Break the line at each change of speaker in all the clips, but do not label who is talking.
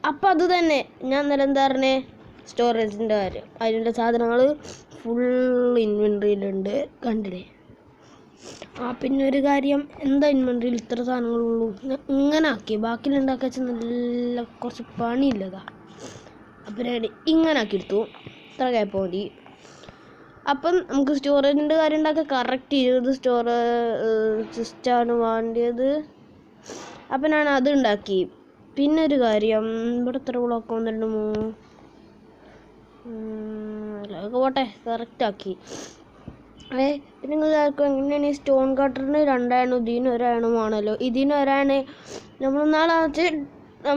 അപ്പം അത് തന്നെ ഞാൻ ഇന്നലെ എന്താ പറഞ്ഞേ, സ്റ്റോറേജിൻ്റെ കാര്യം. അതിൻ്റെ സാധനങ്ങൾ ഫുൾ ഇൻവെൻട്രിയിലുണ്ട്, കണ്ടില്ലേ. പിന്നെ ഒരു കാര്യം, എന്താ ഇൻവെൻട്രിയിൽ ഇത്ര സാധനങ്ങളുള്ളൂ, ഇങ്ങനെ ആക്കി ബാക്കിയുണ്ടാക്കി വെച്ചാൽ നല്ല കുറച്ച് പണിയില്ലതാ. അപ്പം റെഡി ഇങ്ങനെ ആക്കി എടുത്തു, ഇത്ര ഗ്യാപ്പ് മതി. അപ്പം നമുക്ക് സ്റ്റോറേജിൻ്റെ കാര്യം ഉണ്ടാക്കാൻ കറക്റ്റ് 20 സ്റ്റോറേജാണ് വേണ്ടിയത്. അപ്പം ഞാൻ അത് ഉണ്ടാക്കി. പിന്നെ ഒരു കാര്യം, ഇവിടെ എത്ര ബ്ലോക്ക് വന്നിട്ടുണ്ടോ, അതൊക്കെ പോട്ടെ, കറക്റ്റാക്കി. പിന്നെ നിങ്ങൾ ആർക്കും എങ്ങനെയാണ് ഈ സ്റ്റോൺ കട്ടറിന് 2 അയണും ഇതിന് 1 അയണുമാണല്ലോ. ഇതിന് 1 അയണ് നമ്മൾ നാളെ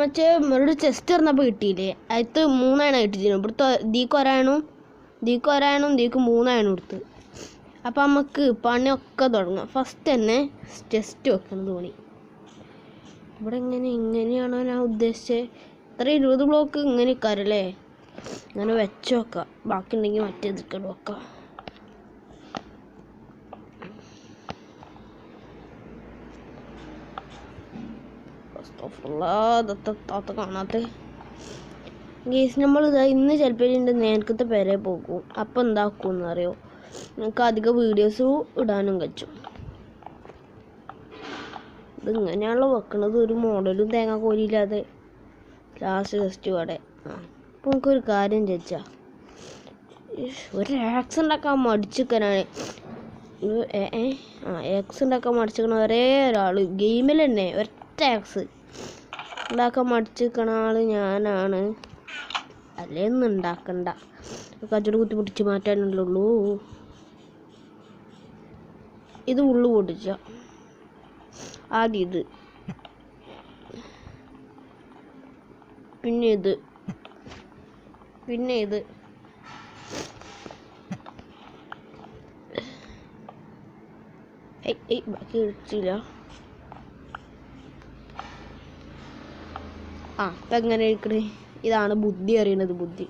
മറ്റേ ഒരു ചെസ്റ്റ് ഇറന്നപ്പോൾ കിട്ടിയില്ലേ, അതിൽ 3 അയണ കിട്ടിയിരുന്നു. ഇവിടുത്തെ ഇതിക്ക് 1 അയണും ഇതിക്ക് 1 അയണും ഇതിക്ക് 3 അയണും എടുത്ത്. അപ്പം നമുക്ക് പണിയൊക്കെ തുടങ്ങാം. ഫസ്റ്റ് തന്നെ ചെസ്റ്റ് വെക്കണം തോന്നി. ഇവിടെ ഇങ്ങനെയാണോ ഞാൻ ഉദ്ദേശിച്ചത്, ഇത്ര 20 ബ്ലോക്ക് ഇങ്ങനെ കരല്ലേ, അങ്ങനെ വെച്ച് വെക്കാം. ബാക്കി ഉണ്ടെങ്കിൽ മറ്റേ ഇതിക്കട് വെക്കാം. കാണാത്ത ഗേസ്, നമ്മൾ ഇന്ന് ചിലപ്പോൾ എൻ്റെ നേരത്തെ പേരെ പോകും. അപ്പം എന്താക്കുമെന്ന് അറിയോ, നിങ്ങൾക്ക് അധികം വീഡിയോസ് ഇടാനും കഴിച്ചു. ഇതിങ്ങനെയാണല്ലോ വെക്കണത്, ഒരു മോഡലും തേങ്ങ കോരിയില്ലാതെ. ലാസ്റ്റ് ജസ്റ്റ് ഇവിടെ അപ്പോൾ നമുക്കൊരു കാര്യം ചോദിച്ചാൽ, ഒരു ആക്സ് ഉണ്ടാക്കാൻ മടിച്ചിരിക്കാനാണ്. ആക്സ് ഉണ്ടാക്കാൻ മടിച്ചിരിക്കണ ഒരേ ഒരാൾ ഗെയിമിൽ തന്നെ, ഒറ്റ ആക്സ് ഉണ്ടാക്കാൻ മടിച്ചിരിക്കണ ആൾ ഞാനാണ്. അല്ലേ ഒന്നും ഉണ്ടാക്കണ്ട, കച്ചവടം കുത്തി പൊട്ടിച്ച് മാറ്റാനുള്ളൂ. ഇത് ഉള്ളു പൊട്ടിച്ച ആദ്യം ഇത്, പിന്നെ ഇത്, പിന്നെ ഇത്. ബാക്കി ഇടിച്ചില്ല. ഇപ്പം എങ്ങനെ ഇരിക്കണേ, ഇതാണ് ബുദ്ധി അറിയണത്, ബുദ്ധി.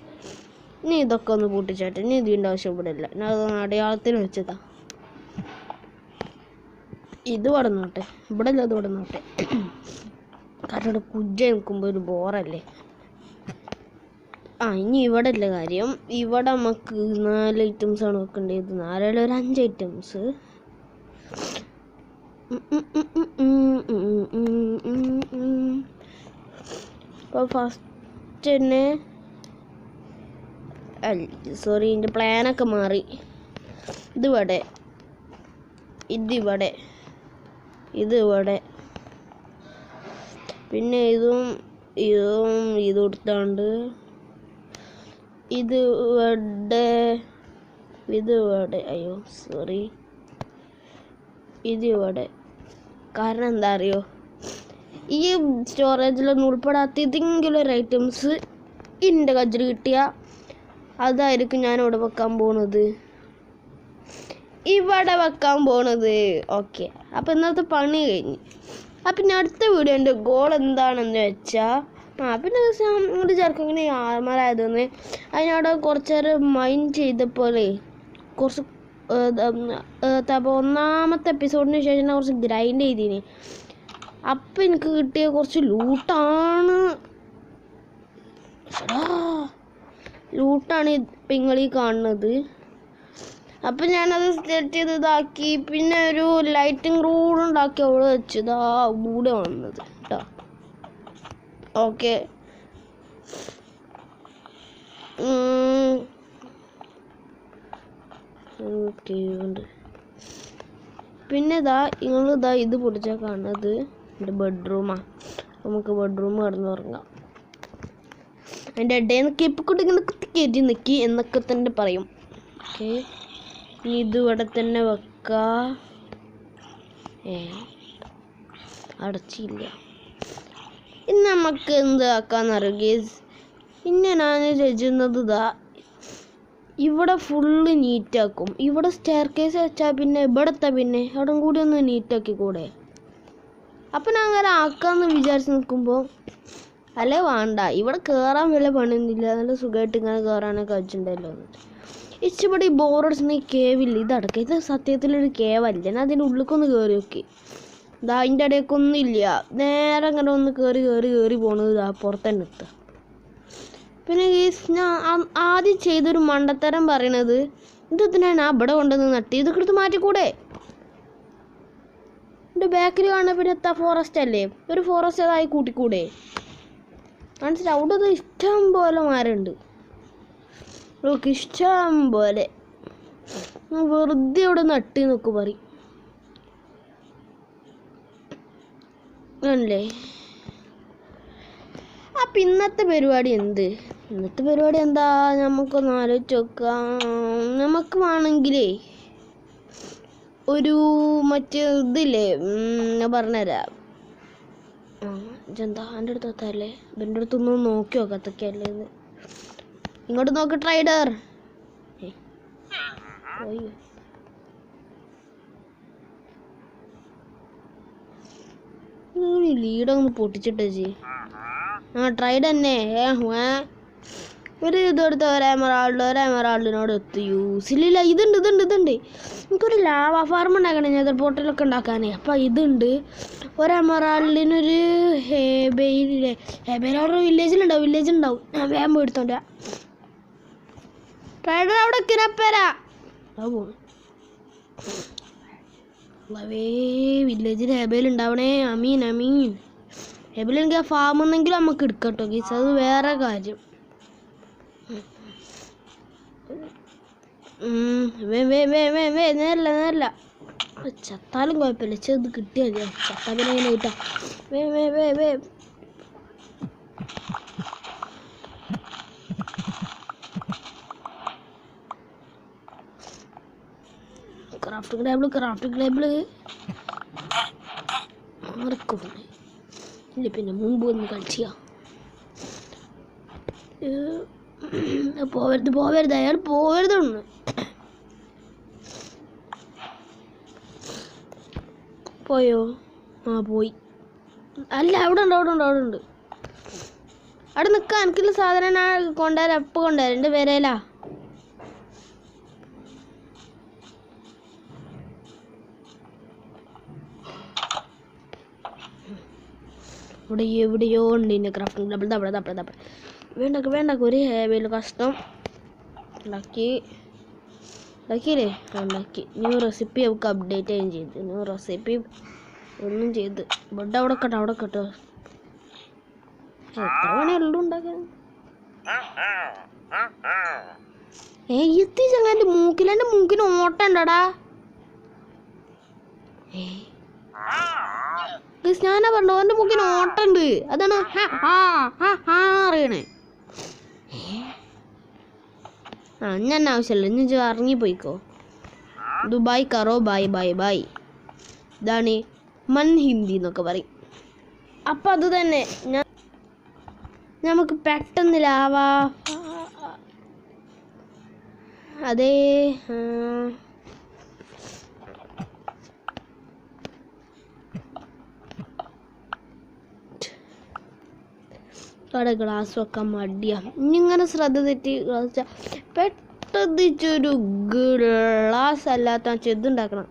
ഇനി ഇതൊക്കെ ഒന്ന് പൊട്ടിച്ചാട്ടെ, ഇനി ഇതിൻ്റെ ആവശ്യപ്പെടില്ല. ഞാൻ അത് അടയാളത്തിന് വെച്ചതാ. ഇത് വടന്നോട്ടെ, ഇവിടെ അല്ല, അത് വടന്നോട്ടെ. കാരണം ഇവിടെ കുജ്ജ നിൽക്കുമ്പോൾ ഒരു ബോറല്ലേ. ഇനി ഇവിടെ അല്ല കാര്യം, ഇവിടെ നമുക്ക് 4 ഐറ്റംസാണ് വെക്കേണ്ടത്. 4 ഒരു 5 ഐറ്റംസ്. അപ്പോൾ ഫസ്റ്റ് തന്നെ സോറി, എൻ്റെ പ്ലാനൊക്കെ മാറി. ഇതിവിടെ, ഇതിവിടെ, ഇതിവിടെ, പിന്നെ ഇതും കൊടുത്താണ്ട് ഇതിവിടെ, അയ്യോ സോറി, ഇതിവിടെ. കാരണം എന്താ അറിയോ, ഈ സ്റ്റോറേജിലൊന്നും ഉൾപ്പെടാത്ത ഏതെങ്കിലും ഒരു ഐറ്റംസ് എൻ്റെ കയ്യിൽ കിട്ടിയാൽ അതായിരിക്കും ഞാൻ ഇവിടെ വെക്കാൻ പോണത്. ഓക്കെ, അപ്പം ഇന്നത്തെ പണി കഴിഞ്ഞ്. അപ്പം ഇനി അടുത്ത വീഡിയോൻ്റെ ഗോൾ എന്താണെന്ന് വെച്ചാൽ, പിന്നെ ഇങ്ങോട്ട് ചേർക്കും ഇങ്ങനെ ആർമറായതെന്ന് അതിനവിടെ കുറച്ച് നേരം മൈൻഡ് ചെയ്തപ്പോലെ കുറച്ച് അപ്പോൾ 1ാമത്തെ എപ്പിസോഡിന് ശേഷം കുറച്ച് ഗ്രൈൻഡ് ചെയ്തിന്. അപ്പം എനിക്ക് കിട്ടിയ കുറച്ച് ലൂട്ടാണ് ഇപ്പം നിങ്ങളീ കാണുന്നത്. അപ്പം ഞാനത് സെറ്റ് ചെയ്ത് ഇതാക്കി. പിന്നെ ഒരു ലൈറ്റിംഗ് റൂൾ ഉണ്ടാക്കി അവിടെ വെച്ചതാ കൂടെ വന്നത് കേട്ടോ. ഓക്കെ, പിന്നെ നിങ്ങളിതാ ഇത് പൊടിച്ചാൽ കാണുന്നത് എൻ്റെ ബെഡ്റൂമാണ്. നമുക്ക് ബെഡ്റൂം കിടന്നുറങ്ങാം. എൻ്റെ ഇടയിൽ കിപ്പിക്കൂട്ടി ഇങ്ങനെ കയറ്റി നിൽക്കി എന്നൊക്കെ തന്നെ പറയും. ഓക്കെ, ഇനി ഇത് ഇവിടെ തന്നെ വെക്കാം. അടച്ചില്ല. ഇനി നമുക്ക് എന്താക്കാന്നറിയോ ഗേസ്, പിന്നെ ഞാൻ ചെയ്യുന്നത് ഇവിടെ ഫുള്ള് നീറ്റാക്കും. ഇവിടെ സ്റ്റെയർ കേസ് വെച്ചാൽ പിന്നെ ഇവിടത്തെ പിന്നെ അവിടെ കൂടി ഒന്ന് നീറ്റാക്കി കൂടെ. അപ്പം ഞാൻ അങ്ങനെ ആക്കാമെന്ന് വിചാരിച്ച് നിൽക്കുമ്പോൾ അല്ലേ വേണ്ട, ഇവിടെ കയറാൻ വലിയ പണിയൊന്നുമില്ല, നല്ല സുഖമായിട്ട് ഇങ്ങനെ കയറാനൊക്കെ വെച്ചിട്ടുണ്ടല്ലോ. ഇച്ചിരി ബോറടിച്ചിട്ട് ഈ കേവില്ല, ഇതടക്കം. ഇത് സത്യത്തിലൊരു കേവല്ല. ഞാൻ അതിൻ്റെ ഉള്ളിലേക്കൊന്ന് കയറി നോക്കി, അതിൻ്റെ ഇടയ്ക്കൊന്നും ഇല്ല. നേരെ അങ്ങനെ ഒന്ന് കയറി പോണത് പുറത്തന്നെ എത്തുക. പിന്നെ ഞാൻ ആദ്യം ചെയ്തൊരു മണ്ടത്തരം പറയണത് ഇതെന്തിനാണ് ആ ഇവിടെ കൊണ്ടുവന്ന് നട്ടി ഇതൊക്കെ എടുത്ത് മാറ്റിക്കൂടെ? എൻ്റെ ബാക്കിൽ കാണുന്ന പിന്നെ എത്താ ഫോറസ്റ്റ് അല്ലേ, ഒരു ഫോറസ്റ്റ് അതായി കൂട്ടിക്കൂടെ? മനസ്സിലായി, അവിടെ ഇഷ്ടം പോലെ മരമുണ്ട്, ഇഷ്ടം പോലെ. വെറുതെ അവിടെ നട്ടി എന്നൊക്കെ പറയും അല്ലേ. അപ്പം ഇന്നത്തെ പരിപാടി എന്ത്? ഇന്നത്തെ പരിപാടി എന്താ നമുക്കൊന്ന് ആലോചിച്ച് നോക്കാം. നമുക്ക് വേണമെങ്കിലേ ഒരു മറ്റേ ഇതില്ലേ, ഞാൻ പറഞ്ഞുതരാം. ഇതെന്താ എൻ്റെ അടുത്ത് എത്താല്ലേ? എൻ്റെ അടുത്തൊന്ന് നോക്കി നോക്കാം അതൊക്കെയല്ലേ ഇത്. ഇങ്ങോട്ട് നോക്ക് ട്രൈഡർ. ലീഡൊന്ന് പൊട്ടിച്ചിട്ടേ ട്രൈഡ് തന്നെ. ഒരു ഇതെടുത്ത് ഒരെമറാൾഡിനോട് എത്തി യൂസിലില്ല. ഇതുണ്ട്. എനിക്കൊരു ലാവ ഫാർം ഉണ്ടാക്കണേ, നെതർ പോർട്ടലൊക്കെ ഉണ്ടാക്കാനേ. അപ്പം ഇതുണ്ട്. ഒരെമറാൾഡിനൊരു ഹേബേലവിടെ വില്ലേജ് ഉണ്ടാവും. ഞാൻ വേഗം പോയി എടുത്തോണ്ടാ. ട്രൈഡർ അവിടെ കിരപ്പരാ വില്ലേജിൽ ഹെബേൽ ഉണ്ടാവണേ. അമീൻ ഹെബേൽ എനിക്ക് ആ ഫാമെന്നെങ്കിലും നമുക്ക് എടുക്കട്ടോ ഗീസ്, അത് വേറെ കാര്യം. നേരില്ല ചത്താലും കുഴപ്പമില്ല, ചെറുത് കിട്ടിയാൽ മതി. ചത്താ പിന്നെ എങ്ങനെ കിട്ടാ? ക്രാഫ്റ്റിംഗ് ടേബിള് ഇല്ല, പിന്നെ മുമ്പ് ഒന്ന് കളിച്ചാ പോവരുത് അയാൾ പോവരുതൊന്ന്. പോയോ? പോയി. അല്ല, അവിടെ ഉണ്ട്. അവിടെ നിൽക്കാം. എനിക്കുള്ള സാധനം ഞാൻ കൊണ്ടുവരാം. എപ്പോൾ കൊണ്ടുവരാം? എൻ്റെ പേരേലാ. ഇവിടെ എവിടെയോ ഉണ്ട് ഇതിൻ്റെ ക്രാഫ്റ്റിംഗ് ടേബിൾ. തപ്പട വേണ്ട ഒരു ഹേബിൽ കഷ്ടം ഉണ്ടാക്കിയില്ലേ? ഉണ്ടാക്കി. ന്യൂ റെസിപ്പി നമുക്ക് അപ്ഡേറ്റ് ചെയ്യുകയും ചെയ്തു. ന്യൂ റെസിപ്പി ഒന്നും ചെയ്ത് ബെഡ് അവിടെ കേട്ടോ. എത്ര മണിയുള്ളൂ ഉണ്ടാക്കാൻ? എത്തി ചങ്ങാൻ്റെ മൂക്കിന് ഓട്ടണ്ടടാ. ഞാനാ പറഞ്ഞോ, എൻ്റെ മൂക്കിന് ഓട്ടണ്ട്. അതാണ് അറിയണേ. ഞാൻ ആവശ്യമില്ല, ഇനി ഇറങ്ങിപ്പോയിക്കോ. Dubai കറോ by. ഇതാണ് മൻ ഹിന്ദി എന്നൊക്കെ പറയും. അപ്പം അത് തന്നെ നമുക്ക് പെട്ടെന്ന് ലാവാ. അതേ അവിടെ ഗ്ലാസ് വെക്കാൻ മടിയാ. ഇനിങ്ങനെ ശ്രദ്ധ തെറ്റി ഗ്ലാസ് പെട്ടെന്നിച്ചൊരു ഗ്ലാസ് അല്ലാത്ത ചെതുണ്ടാക്കണം.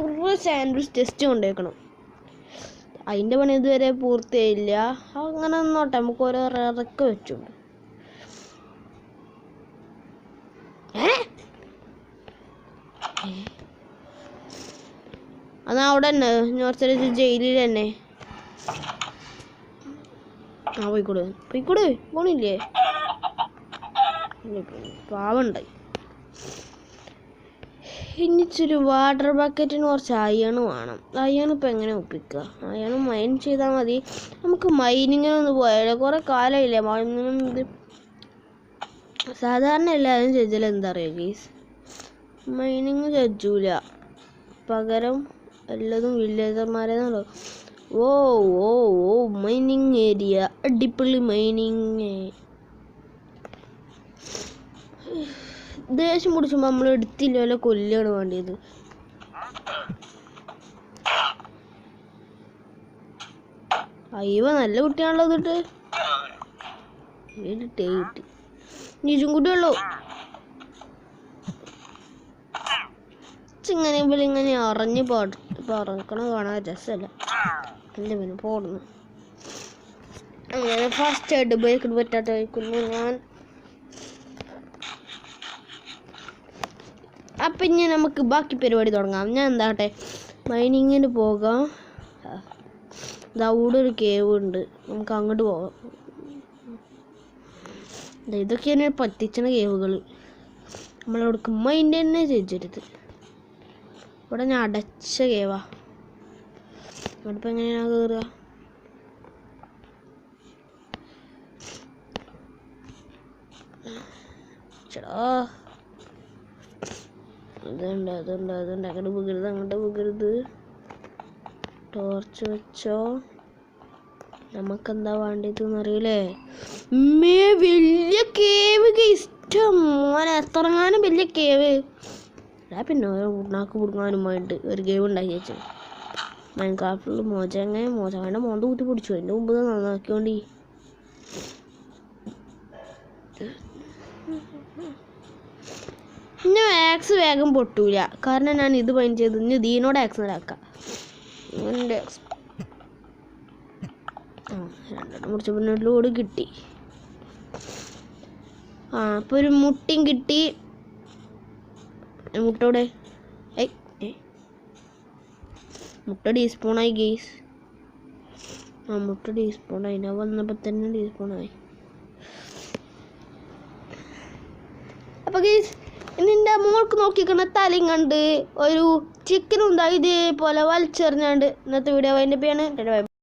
കുറേ സാൻഡ്വിച്ച് ടെസ്റ്റ് കൊണ്ടുവയ്ക്കണം. അതിൻ്റെ പണി ഇതുവരെ പൂർത്തിയായില്ല. അങ്ങനെ നോട്ടെ, നമുക്ക് ഓരോ ഇറക്കം വെച്ചുണ്ട്. എന്നാ അവിടെ തന്നെ കുറച്ചൊരു ജയിലിൽ തന്നെ. പോയിക്കൂടെ പോണില്ലേ? പാവുണ്ടായി. ഇനിച്ചൊരു വാട്ടർ ബക്കറ്റിന് കുറച്ച് അയണ് വേണം. അയണ് ഇപ്പം എങ്ങനെ ഒപ്പിക്കുക? അയണ് മൈൻ ചെയ്താൽ മതി. നമുക്ക് മൈനിങ്ങിനൊന്ന് പോയാലോ? കുറേ കാലമില്ലേ മൈനിങ്. സാധാരണ എല്ലാവരും ചോദിച്ചാൽ എന്താ പറയുക ഗീസ്, മൈനിങ് ചോദിച്ചൂല. പകരം എല്ലാതും വില്ലേജർമാരെന്നാണല്ലോ. ഓ മൈനിങ് ഏരിയ, അടിപൊളി മൈനിങ്. ദേഷ്യം പിടിച്ചുമ്പോൾ നമ്മൾ എടുത്തില്ലല്ലോ, കൊല്ലാണ് വേണ്ടിയത്. അയ്യോ നല്ല കുട്ടിയാണല്ലോ ഇതിട്ട്. കിട്ടി നീച്ചും കുട്ടിയുള്ളൂ. ഇങ്ങനെ അറിഞ്ഞ് പറക്കണ കാണാൻ രസമല്ല. അല്ല പിന്നെ പോടുന്നു. അങ്ങനെ ഫാസ്റ്റ് ആയിട്ട് ബൈക്കിന് പറ്റാത്ത വയ്ക്കുന്നു ഞാൻ. അപ്പം ഇനി നമുക്ക് ബാക്കി പരിപാടി തുടങ്ങാം. ഞാൻ എന്താട്ടെ മൈനിങ്ങിന് പോകാം. അവിടെ ഒരു കേവ് ഉണ്ട്, നമുക്ക് അങ്ങോട്ട് പോകാം. ഇതൊക്കെയാണ് പറ്റിച്ചണ കേവുകൾ. നമ്മളവിടേക്ക് മൈൻഡ് തന്നെ ചെയ്യരുത്. ഇവിടെ ഞാൻ അടച്ച കേവാ. ഇവിടിപ്പോൾ എങ്ങനെയാണ് കയറുക? ചേടാ അതുണ്ട് അങ്ങോട്ട് പോകരുത്. ടോർച്ച് വെച്ചോ. നമുക്കെന്താ വേണ്ടതെന്ന് അറിയില്ലേ? വലിയ കേവ് ഇഷ്ടം മോനെ, എത്രങ്ങാനും വലിയ കേവ്. പിന്നെ ഉണ്ണാക്ക് പുടുങ്ങാനുമായിട്ട് ഒരു കേവ് ഉണ്ടാക്കി വെച്ചു. മൈൻക്രാഫ്റ്റിൽ മോചകൻ്റെ മോന്ത കൂട്ടി പിടിച്ചു. അതിൻ്റെ മുമ്പ് നന്നാക്കിയോണ്ടി. ഇനി ആക്സ് വേഗം പൊട്ടൂല, കാരണം ഞാൻ ഇത് പൈൻ ചെയ്ത് ഇനി ദീനോട് ആക്സിലാക്കാം. എൻ്റെ രണ്ടെണ്ണം മുറിച്ച പിന്നെ ലോഡ് കിട്ടി. അപ്പോൾ ഒരു മുട്ടയും കിട്ടി. മുട്ടോടെ മുട്ട ഡീസ്പോണായി ഗെയ്സ്. മുട്ട ഡീസ്പോണായി. ഞാൻ വന്നപ്പോൾ തന്നെ ഡീസ്പോണായി. അപ്പോൾ ഗെയ്സ് നിൻ്റെ മോൾക്ക് നോക്കിക്കണ തലയും കണ്ട് ഒരു ചിക്കനും ഉണ്ടായി ഇതേപോലെ വലിച്ചെറിഞ്ഞാണ്ട് ഇന്നത്തെ വീഡിയോ അതിൻ്റെ പേയാണ്.